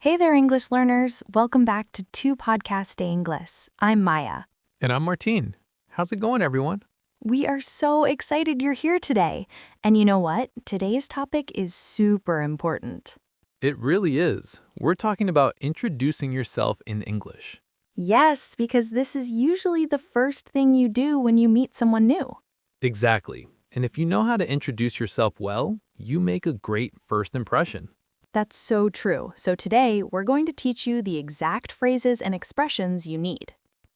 Hey there, English learners. Welcome back to Tu Podcast de Inglés. I'm Maya. And I'm Martín. How's it going, everyone? We are so excited you're here today. And you know what? Today's topic is super important. It really is. We're talking about introducing yourself in English. Yes, because this is usually the first thing you do when you meet someone new. Exactly. And if you know how to introduce yourself well, you make a great first impression. That's so true. So today, we're going to teach you the exact phrases and expressions you need.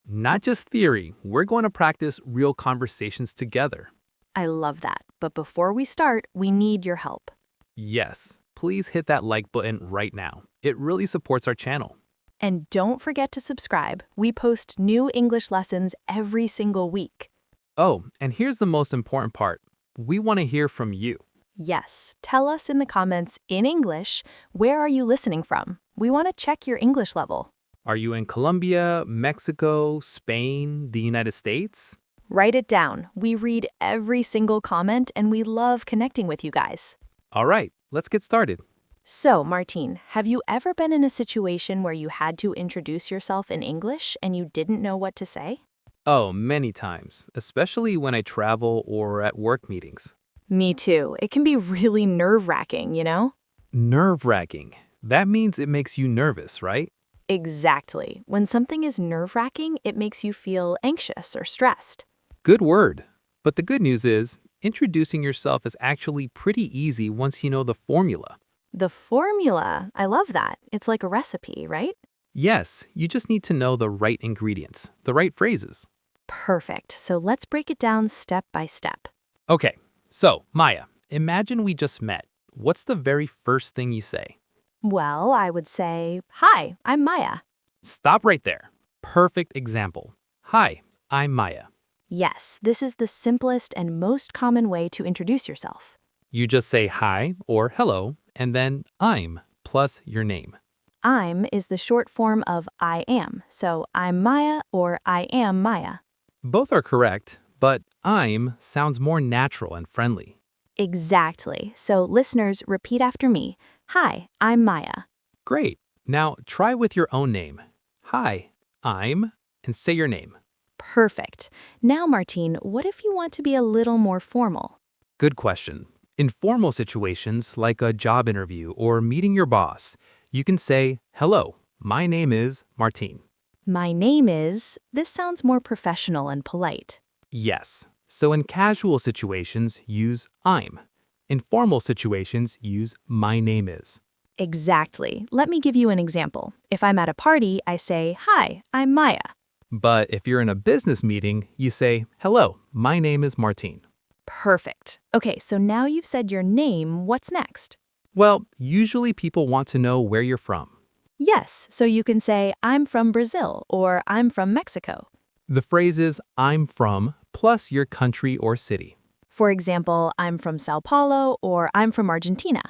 Not just theory, we're going to practice real conversations together. I love that. But before we start, we need your help. Yes, please hit that like button right now. It really supports our channel. And don't forget to subscribe. We post new English lessons every single week. Oh, and here's the most important part. We want to hear from you. Yes, tell us in the comments in English, where are you listening from? We want to check your English level. Are you in Colombia, Mexico, Spain, the United States? Write it down. We read every single comment and we love connecting with you guys. All right, let's get started. So, Martín, have you ever been in a situation where you had to introduce yourself in English and you didn't know what to say? Oh, many times, especially when I travel or at work meetings. Me too. It can be really nerve-wracking, you know? Nerve-wracking. That means it makes you nervous, right? Exactly. When something is nerve-wracking, it makes you feel anxious or stressed. Good word. But the good news is, introducing yourself is actually pretty easy once you know the formula. The formula, I love that. It's like a recipe, right? Yes, you just need to know the right ingredients, the right phrases. Perfect. So let's break it down step by step. Okay, so Maya, imagine we just met. What's the very first thing you say? Well, I would say, "Hi, I'm Maya." Stop right there. Perfect example. Hi, I'm Maya. Yes, this is the simplest and most common way to introduce yourself. You just say hi or hello, and then I'm plus your name. I'm is the short form of I am, so I'm Maya or I am Maya. Both are correct, but I'm sounds more natural and friendly. Exactly. So listeners, repeat after me. Hi, I'm Maya. Great. Now try with your own name. Hi, I'm, and say your name. Perfect. Now, Martín, what if you want to be a little more formal? Good question. In formal situations like a job interview or meeting your boss, you can say, hello, my name is Martín. My name is, this sounds more professional and polite. Yes. So in casual situations, use I'm. In formal situations, use my name is. Exactly. Let me give you an example. If I'm at a party, I say, "Hi, I'm Maya." But if you're in a business meeting, you say, hello, my name is Martín. Perfect. Okay, so now you've said your name, what's next? Well, usually people want to know where you're from. Yes, so you can say, "I'm from Brazil" or "I'm from Mexico." The phrase is I'm from plus your country or city. For example, "I'm from Sao Paulo" or "I'm from Argentina."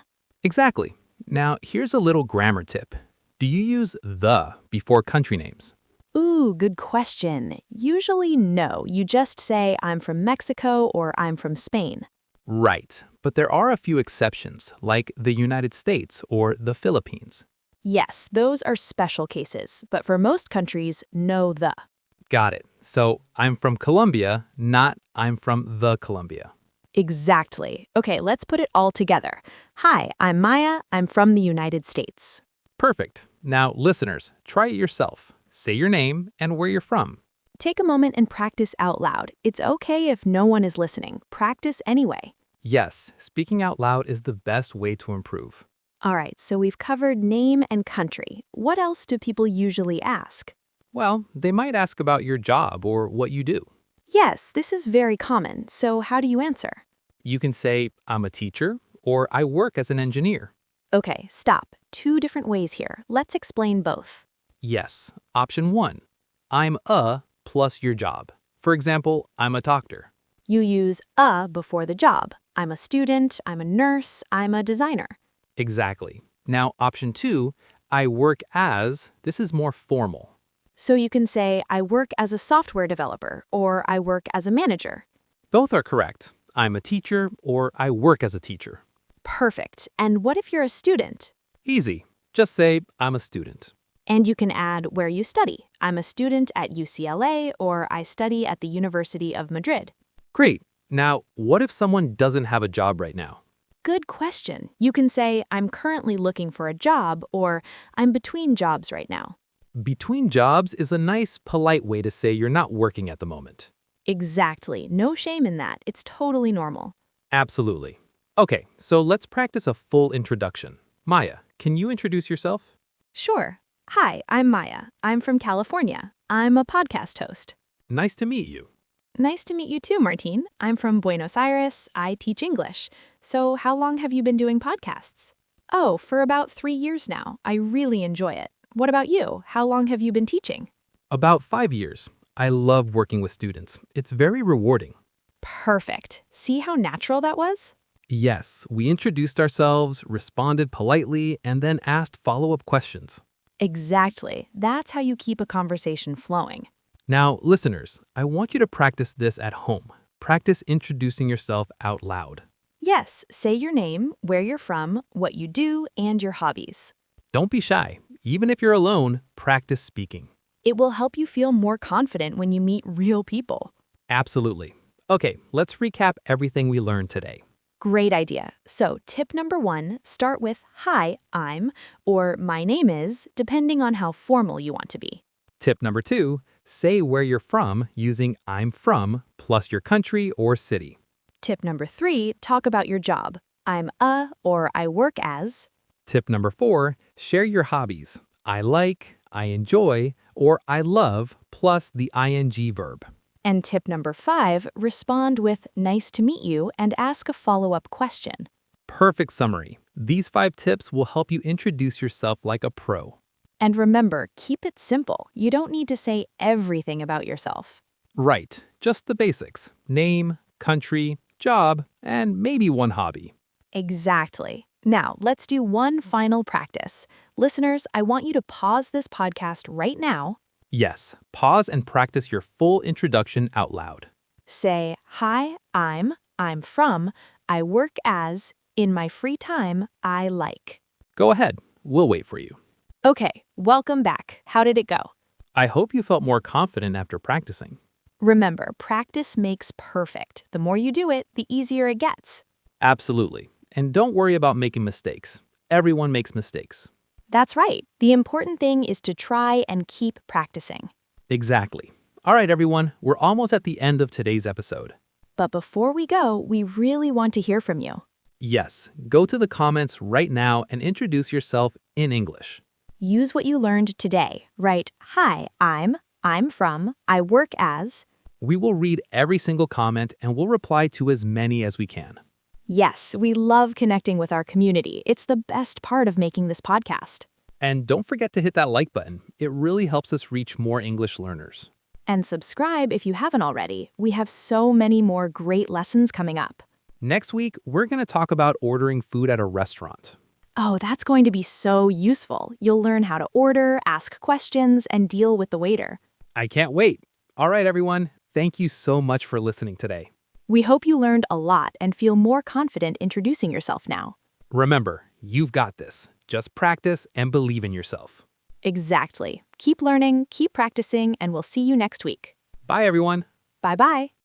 Exactly. Now, here's a little grammar tip. Do you use the before country names? Ooh, good question. Usually no, you just say, "I'm from Mexico" or "I'm from Spain." Right, but there are a few exceptions, like the United States or the Philippines. Yes, those are special cases, but for most countries, no the. Got it. So I'm from Colombia, not I'm from the Colombia. Exactly. Okay, let's put it all together. Hi, I'm Maya. I'm from the United States. Perfect. Now, listeners, try it yourself. Say your name and where you're from. Take a moment and practice out loud. It's okay if no one is listening. Practice anyway. Yes, speaking out loud is the best way to improve. All right, so we've covered name and country. What else do people usually ask? Well, they might ask about your job or what you do. Yes, this is very common. So how do you answer? You can say, I'm a teacher, or I work as an engineer. Okay, stop. Two different ways here. Let's explain both. Yes, option 1. I'm a plus your job. For example, I'm a doctor. You use a before the job. I'm a student, I'm a nurse, I'm a designer. Exactly. Now, option 2, I work as, this is more formal. So you can say, "I work as a software developer" or "I work as a manager." Both are correct. I'm a teacher or I work as a teacher. Perfect. And what if you're a student? Easy. Just say, I'm a student. And you can add where you study. I'm a student at UCLA, or I study at the University of Madrid. Great. Now, what if someone doesn't have a job right now? Good question. You can say, I'm currently looking for a job, or I'm between jobs right now. Between jobs is a nice, polite way to say you're not working at the moment. Exactly. No shame in that. It's totally normal. Absolutely. Okay, so let's practice a full introduction. Maya, can you introduce yourself? Sure. Hi, I'm Maya. I'm from California. I'm a podcast host. Nice to meet you. Nice to meet you too, Martín. I'm from Buenos Aires. I teach English. So how long have you been doing podcasts? Oh, for about 3 years now. I really enjoy it. What about you? How long have you been teaching? About 5 years. I love working with students. It's very rewarding. Perfect. See how natural that was? Yes, we introduced ourselves, responded politely, and then asked follow-up questions. Exactly. That's how you keep a conversation flowing. Now, listeners, I want you to practice this at home. Practice introducing yourself out loud. Yes, say your name, where you're from, what you do, and your hobbies. Don't be shy. Even if you're alone, practice speaking. It will help you feel more confident when you meet real people. Absolutely. Okay, let's recap everything we learned today. Great idea. So, tip number 1, start with hi, I'm, or my name is, depending on how formal you want to be. Tip number 2, say where you're from using I'm from plus your country or city. Tip number 3, talk about your job. I'm a or I work as. Tip number 4, share your hobbies. I like, I enjoy, or I love plus the ing verb. And tip number 5, respond with nice to meet you and ask a follow-up question. Perfect summary. These 5 tips will help you introduce yourself like a pro. And remember, keep it simple. You don't need to say everything about yourself. Right, just the basics. Name, country, job, and maybe one hobby. Exactly. Now, let's do one final practice. Listeners, I want you to pause this podcast right now. Yes, pause and practice your full introduction out loud. Say, hi, I'm from, I work as, in my free time, I like. Go ahead, we'll wait for you. Okay, welcome back. How did it go? I hope you felt more confident after practicing. Remember, practice makes perfect. The more you do it, the easier it gets. Absolutely. And don't worry about making mistakes. Everyone makes mistakes. That's right. The important thing is to try and keep practicing. Exactly. All right, everyone, we're almost at the end of today's episode. But before we go, we really want to hear from you. Yes, go to the comments right now and introduce yourself in English. Use what you learned today. Write, hi, I'm from, I work as. We will read every single comment and we'll reply to as many as we can. Yes, we love connecting with our community. It's the best part of making this podcast. And don't forget to hit that like button. It really helps us reach more English learners. And subscribe if you haven't already. We have so many more great lessons coming up. Next week, we're going to talk about ordering food at a restaurant. Oh, that's going to be so useful. You'll learn how to order, ask questions, and deal with the waiter. I can't wait. All right, everyone. Thank you so much for listening today. We hope you learned a lot and feel more confident introducing yourself now. Remember, you've got this. Just practice and believe in yourself. Exactly. Keep learning, keep practicing, and we'll see you next week. Bye, everyone. Bye-bye.